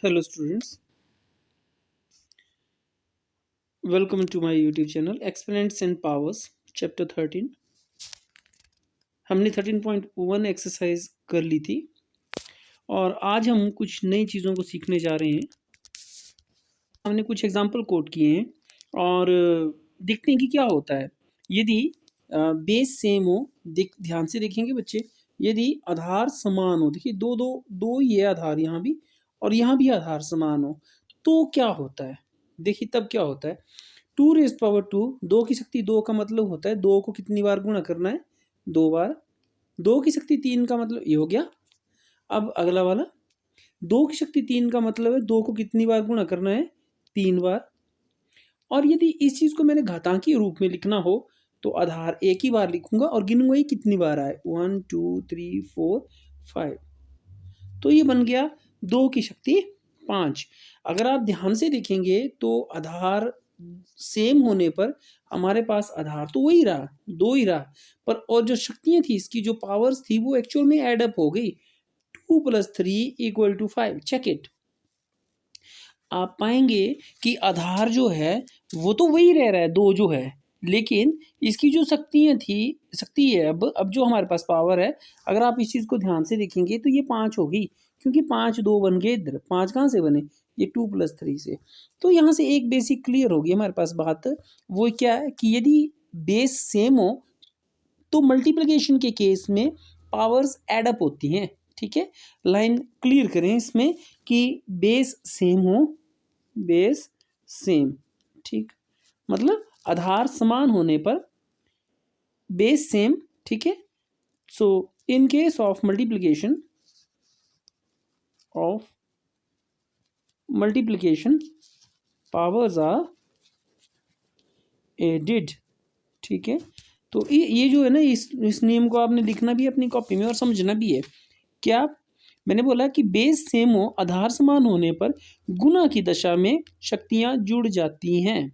Hello students, welcome to my YouTube channel Exponents and Powers Chapter 13। हमने 13.1 exercise कर ली थी और आज हम कुछ नई चीज़ों को सीखने जा रहे हैं। हमने कुछ एग्जाम्पल कोट किए हैं और देखते हैं कि क्या होता है यदि बेस सेम हो। ध्यान से देखेंगे बच्चे, यदि आधार समान हो, देखिए दो दो दो ही है आधार, यहाँ भी और यहाँ भी आधार समान हो तो क्या होता है। देखिए तब क्या होता है, 2⁻², 2 का मतलब होता है 2 को कितनी बार गुणा करना है, 2 बार। 2 का मतलब ये हो गया। अब अगला वाला 2 का मतलब है 2 को कितनी बार गुणा करना है, 3 बार। और यदि इस चीज़ को मैंने घातांकी रूप में लिखना हो तो आधार एक ही बार लिखूंगा और गिनूंगा ये कितनी बार आए, 1 2 3 4 5। तो ये बन गया 2⁵5। अगर आप ध्यान से देखेंगे तो आधार सेम होने पर हमारे पास आधार तो वही रहा, 2 ही रहा, पर और जो शक्तियां थी, इसकी जो पावर्स थी वो एक्चुअल में एड अप हो गई। 2 + 3 = 5। Check it. आप पाएंगे कि आधार जो है वो तो वही रह रहा है, 2 जो है, लेकिन इसकी जो शक्ति है, अब जो हमारे पास पावर है, अगर आप इस चीज़ को ध्यान से देखेंगे तो ये 5 होगी, क्योंकि 5 2 बन गए इधर। 5 कहाँ से बने, ये 2 + 3 से। तो यहाँ से एक बेसिक क्लियर होगी हमारे पास बात। वो क्या है कि यदि बेस सेम हो तो मल्टीप्लिकेशन के केस में पावर्स एडअप होती हैं। ठीक है, लाइन क्लियर करें इसमें कि बेस सेम हो, बेस सेम, ठीक, मतलब आधार समान होने पर बेस सेम। ठीक है, so in case of multiplication powers are added. ठीक है, तो ये जो है ना, इस नियम को आपने लिखना भी है अपनी कॉपी में और समझना भी है। क्या मैंने बोला कि बेस सेम हो, आधार समान होने पर गुणा की दशा में शक्तियां जुड़ जाती हैं।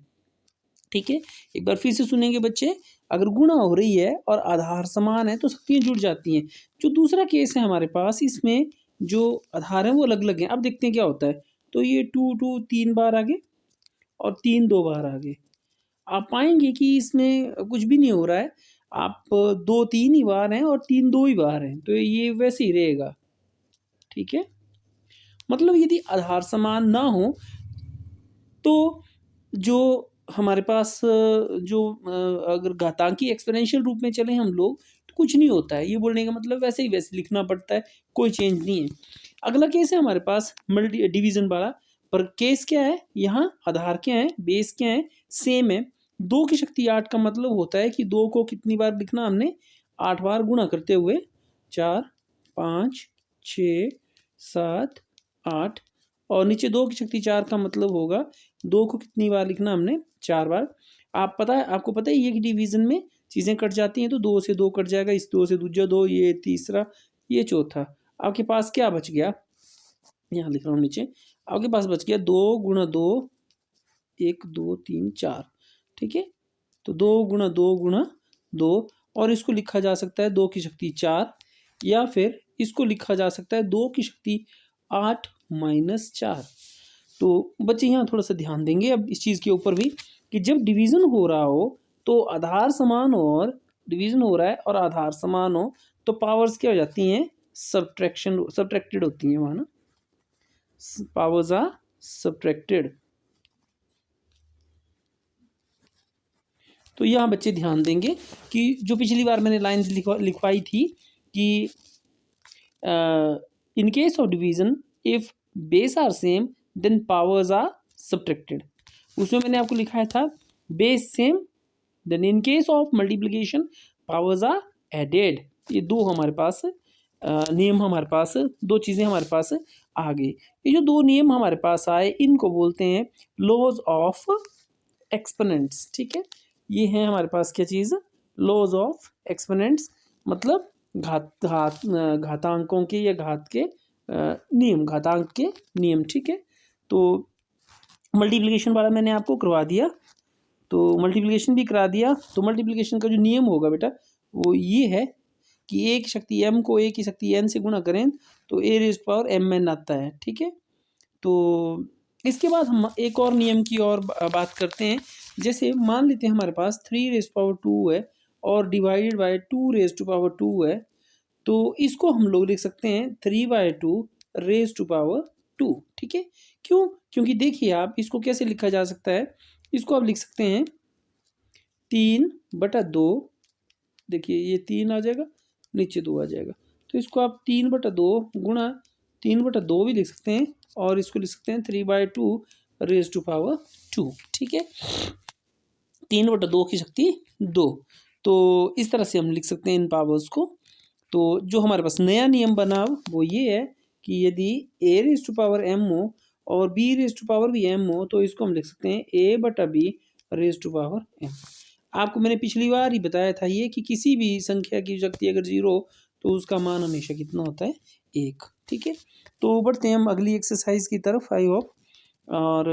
ठीक है, एक बार फिर से सुनेंगे बच्चे, अगर गुणा हो रही है और आधार समान है तो शक्तियां जुड़ जाती हैं। जो दूसरा केस है हमारे पास, इसमें जो आधार है वो अलग अलग हैं। अब देखते हैं क्या होता है। तो ये 2 2 3 बार आगे और 3 2 बार आगे। आप पाएंगे कि इसमें कुछ भी नहीं हो रहा है। आप 2 3 ही बार हैं और 3 2 ही बार हैं, तो ये वैसे ही रहेगा। ठीक है, मतलब यदि आधार समान ना हो तो जो हमारे पास अगर घातांकी एक्सपोनेंशियल रूप में चले हम लोग तो कुछ नहीं होता है। ये बोलने का मतलब वैसे ही वैसे लिखना पड़ता है, कोई चेंज नहीं है। अगला केस है हमारे पास मल्टी डिवीजन वाला, पर केस क्या है, यहाँ आधार क्या है, बेस क्या है, सेम है। 2⁸ का मतलब होता है कि 2 को कितनी बार लिखना हमने, 8 बार गुणा करते हुए, 4 5 6 7 8। और नीचे 2�4 का मतलब होगा 2 को कितनी बार लिखना हमने, 4 बार। आपको पता है ये कि डिवीजन में चीज़ें कट जाती हैं, तो 2 से 2 कट जाएगा, इस 2 से दूजा 2, ये तीसरा, ये चौथा। आपके पास क्या बच गया, यहाँ लिख रहा हूँ नीचे, आपके पास बच गया 2 × 2, 1 2 3 4। ठीक है, तो 2 × 2 × 2, और इसको लिखा जा सकता है 2�4, या फिर इसको लिखा जा सकता है 2⁸ 8 - 4। तो बच्चे यहाँ थोड़ा सा ध्यान देंगे अब इस चीज़ के ऊपर भी, कि जब डिवीज़न हो रहा हो तो आधार समान हो, और डिवीज़न हो रहा है और आधार समान हो तो पावर्स क्या हो जाती हैं, सब्ट्रैक्टेड होती हैं वहाँ ना, पावर्स आर सब्ट्रैक्टेड। तो यहाँ बच्चे ध्यान देंगे कि जो पिछली बार मैंने लाइन लिखवाई थी कि in case of division if base are same then powers are subtracted. उसमें मैंने आपको लिखाया था base same, then in case of multiplication powers are added. ये दो हमारे पास नियम, हमारे पास दो चीज़ें हमारे पास आ गई। ये जो दो नियम हमारे पास आए इनको बोलते हैं लॉज ऑफ एक्सपोनेंट्स। ठीक है, ये है हमारे पास क्या चीज़, लॉज ऑफ एक्सपोनेंट्स, मतलब घातांकों के या घात के नियम, घातांक के नियम। ठीक है, तो मल्टीप्लिकेशन वाला मैंने आपको करवा दिया, तो मल्टीप्लिकेशन भी करा दिया। तो मल्टीप्लिकेशन का जो नियम होगा बेटा वो ये है कि एक शक्ति m को एक की शक्ति n से गुणा करें तो a⁻m n आता है। ठीक है, तो इसके बाद हम एक और नियम की और बात करते हैं। जैसे मान लेते हैं हमारे पास 3 रेज़ टू पावर 2 है और divided by 2 raise to power 2 है, तो इसको हम लोग लिख सकते हैं 3/2 रेज़ टू पावर 2। ठीक है? क्यों? क्योंकि देखिए आप इसको कैसे लिखा जा सकता है, इसको आप लिख सकते हैं 3/2। देखिए ये 3 आ जाएगा, नीचे 2 आ जाएगा। तो इसको आप 3/2 गुणा 3/2 भी लिख सकते हैं और इसको लिख सकते हैं 3/2 रेज़ टू पावर 2। ठीक है? 3/2 की शक्ति 2। तो इस तरह से हम लिख सकते हैं इन पावर्स को। तो जो हमारे पास नया नियम बना वो ये है कि यदि a⁻m हो और b⁻m भी m हो, तो इसको हम लिख सकते हैं a/b⁻m। आपको मैंने पिछली बार ही बताया था ये कि किसी भी संख्या की शक्ति अगर 0 हो तो उसका मान हमेशा कितना होता है, 1। ठीक है? तो बढ़ते हैं हम अगली एक्सरसाइज की तरफ, आई होप। और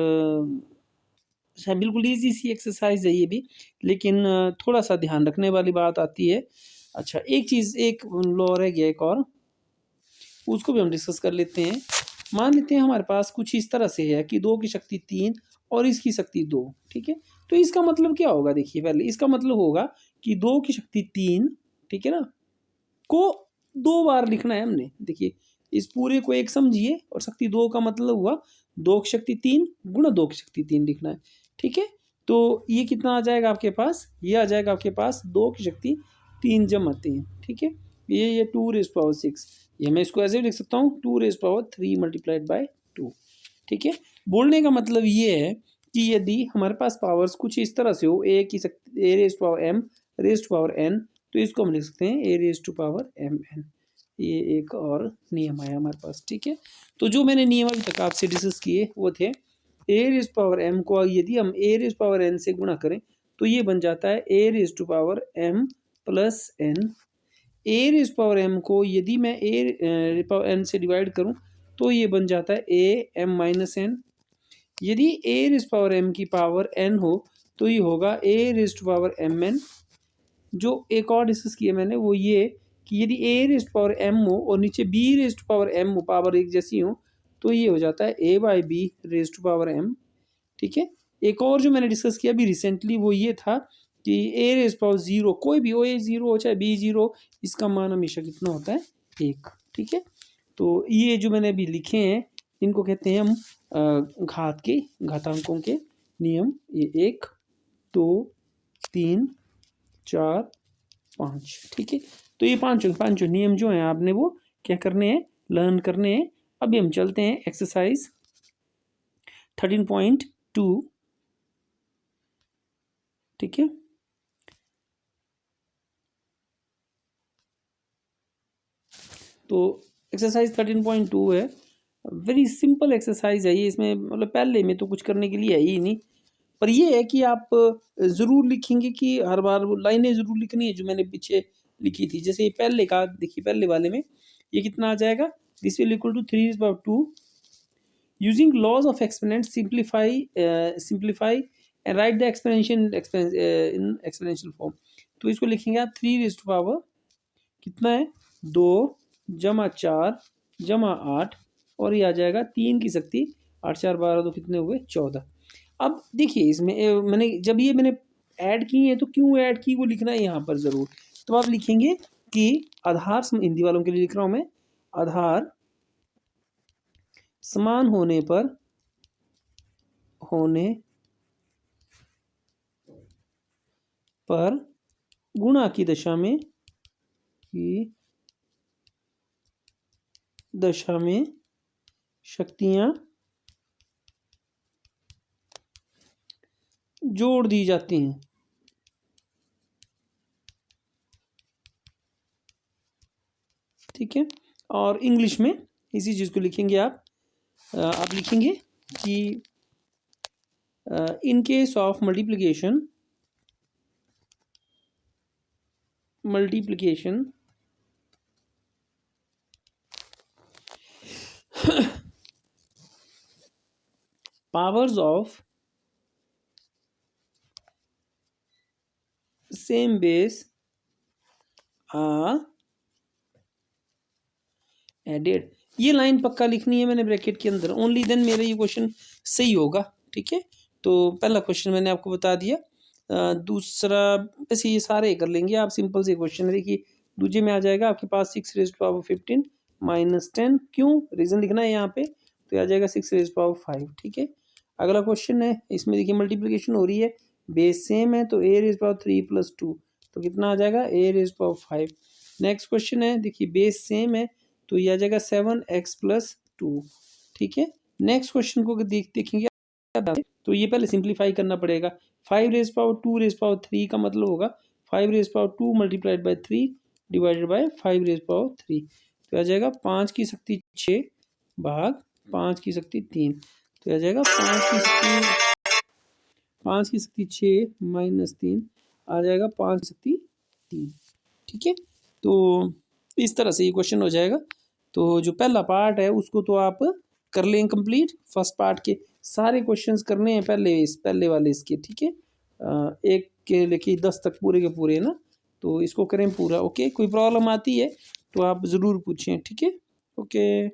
बिल्कुल ईजी सी एक्सरसाइज है ये भी, लेकिन थोड़ा सा ध्यान रखने वाली बात आती है। अच्छा, एक चीज़, एक लॉ रह गया एक और, उसको भी हम डिस्कस कर लेते हैं। मान लेते हैं हमारे पास कुछ इस तरह से है कि 2 की शक्ति 3 और इसकी शक्ति 2। ठीक है? तो इसका मतलब क्या होगा, देखिए पहले इसका मतलब होगा कि 2 की शक्ति 3, ठीक है ना, को 2 बार लिखना है हमने। देखिए इस पूरे को एक समझिए, और शक्ति 2 का मतलब हुआ 2 की शक्ति 3 गुणा 2 की शक्ति 3 लिखना है। ठीक है? तो ये कितना आ जाएगा आपके पास, ये आ जाएगा आपके पास 2 की शक्ति 3 जमा 3। ठीक है? ये 2 रेज़ पावर 6, ये मैं इसको ऐसे भी लिख सकता हूँ 2 रेज़ पावर 3 मल्टीप्लाइड बाय 2। ठीक है? बोलने का मतलब ये है कि यदि हमारे पास पावर्स कुछ इस तरह से हो, ए की शक्ति a⁻m⁻n, तो इसको हम लिख सकते हैं a⁻mn। ये एक और नियम आया हमारे पास। ठीक है? तो जो मैंने नियम अभी तक आपसे डिस्कस किए वो थे, a⁻m को यदि हम a⁻n से गुणा करें तो ये बन जाता है a⁻m प्लस n। a⁻m को यदि मैं a⁻n से डिवाइड करूं तो ये बन जाता है a(m-n)। यदि a⁻m की पावर n हो तो ये होगा a⁻mn। जो एक और डिस्कस किया मैंने वो ये कि यदि a⁻m हो और नीचे b⁻m हो, पावर एक जैसी हो, तो ये हो जाता है a/b⁻m। ठीक है? एक और जो मैंने डिस्कस किया अभी रिसेंटली वो ये था कि a⁻0 कोई भी हो, a0 हो चाहे b0, इसका मान हमेशा कितना होता है, 1। ठीक है? तो ये जो मैंने अभी लिखे हैं इनको कहते हैं हम घातांकों के नियम। ये 1, 2, 3, 4, 5। ठीक है? तो ये पांचों नियम जो हैं आपने वो क्या करने हैं, लर्न करने हैं। अभी हम चलते हैं एक्सरसाइज 13.2। ठीक है? तो एक्सरसाइज 13.2 है, वेरी सिंपल एक्सरसाइज है ये। इसमें मतलब पहले में तो कुछ करने के लिए है ही नहीं, पर ये है कि आप ज़रूर लिखेंगे कि हर बार वो लाइनें ज़रूर लिखनी है जो मैंने पीछे लिखी थी। जैसे ये पहले का देखिए, पहले वाले में ये कितना आ जाएगा, this will equal to 3/2। Using laws of exponent simplify and write the exponential in exponential form. तो इसको लिखेंगे आप 3 कितना है, 2 जमा 4 जमा 8, और ये आ जाएगा 3 की शक्ति 8 4 12, तो कितने हुए, 14। अब देखिए इसमें मैंने ऐड की है, तो क्यों ऐड की वो लिखना है यहाँ पर ज़रूर। तो आप लिखेंगे कि आधार हिंदी वालों के लिए लिख रहा हूँ मैं, आधार समान होने पर गुणा की दशा में शक्तियाँ जोड़ दी जाती हैं। ठीक है? और इंग्लिश में इसी चीज़ को लिखेंगे आप लिखेंगे कि in case of multiplication powers of same base are added। ये लाइन पक्का लिखनी है मैंने ब्रैकेट के अंदर, ओनली देन मेरा ये क्वेश्चन सही होगा। ठीक है, तो पहला क्वेश्चन मैंने आपको बता दिया। दूसरा वैसे ये सारे कर लेंगे आप, सिंपल से क्वेश्चन है। देखिए दूसरे में आ जाएगा आपके पास 6⁻15 -10, क्यों रीज़न लिखना है यहाँ पे, तो आ जाएगा 6⁻5। ठीक है, अगला क्वेश्चन है, इसमें देखिए मल्टीप्लिकेशन हो रही है, बेस सेम है तो a⁻3 + 2, तो कितना आ जाएगा a⁻5। नेक्स्ट क्वेश्चन है, देखिए बेस सेम है तो ये आ जाएगा 7x + 2। ठीक है, नेक्स्ट क्वेश्चन को देखेंगे तो ये पहले सिंप्लीफाई करना पड़ेगा। 5⁻2⁻3 का मतलब होगा 5⁻2 × 3 / 5⁻3, तो आ जाएगा 5 की शक्ति 6 भाग 5 की शक्ति 3, तो आ जाएगा 5 की शक्ति 6 - 3 आ जाएगा 5 की शक्ति 3। ठीक है, तो इस तरह से ये क्वेश्चन हो जाएगा। तो जो पहला पार्ट है उसको तो आप कर लें कंप्लीट, फर्स्ट पार्ट के सारे क्वेश्चंस करने हैं पहले वाले इसके। ठीक है, एक के लेके 10 तक पूरे के पूरे ना, तो इसको करें पूरा। ओके, कोई प्रॉब्लम आती है तो आप ज़रूर पूछें। ठीक है, ओके।